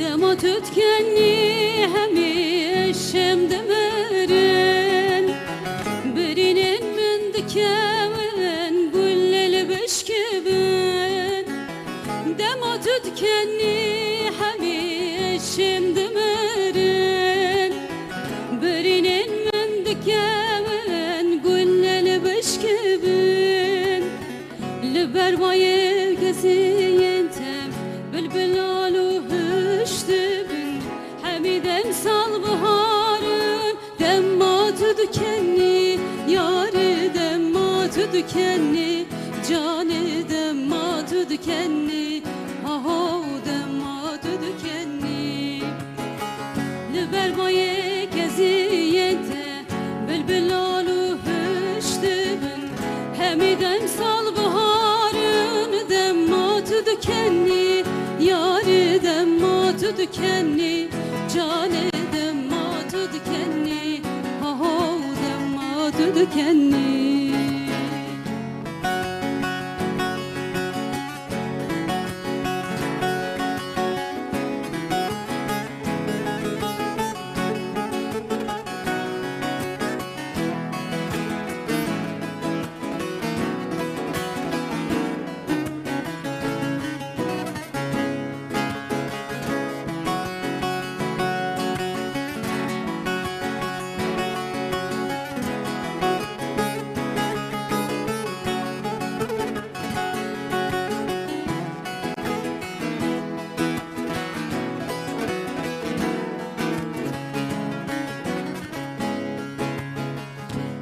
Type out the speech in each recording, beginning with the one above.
دما تتکنی همیشم دمرن برینن من دکمن گلل بشکبن دما تتکنی همیشم دمرن برینن من دکمن گلل بشکبن لبروای گزینتم بلبلالو هشتبن حمیدم سال بهارن دمات دکنی یاری دمات دکنی جان دمات دکنی ها دمات دکنی لبروای گزینته بلبلالو هشتبن حمیدم سال بهارن دمات دکنی یاری دمات دکنی جان دمات دکنی ها دمات دکنی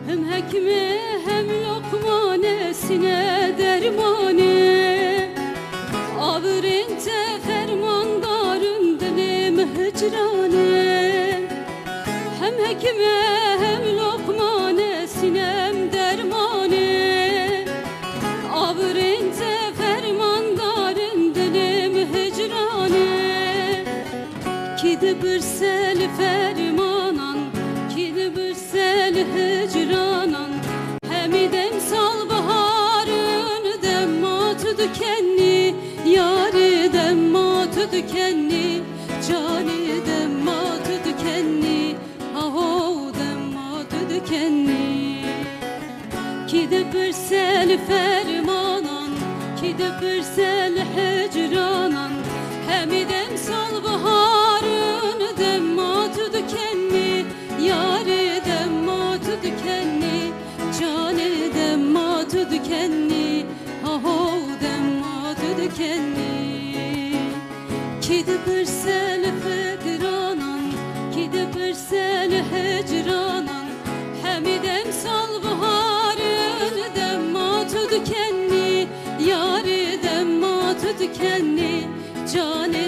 Hem hekime hem lokmanesine dermane Avrinte fermandarım dilim hicrane Hem hekime hem lokmanesine hem dermane Avrinte fermandarım dilim hicrane Kidi bir sel fermanan Kidi bir sel hicranan Hemidem sal baharın Demmat dükenni Yari demmat dükenni Cani demmat dükenni Aho demmat dükenni Kidi bir sel fermanan Kidi bir sel hicranan Hemidem sal baharın Demmat dükenni Yari demmat dükenni Cani demmat dükenni Aho demmat dükenni Kidi bir sel fikranan Kidi bir sel hicranan Hemidem sal baharın Demmat dükenni Yari demmat dükenni Cani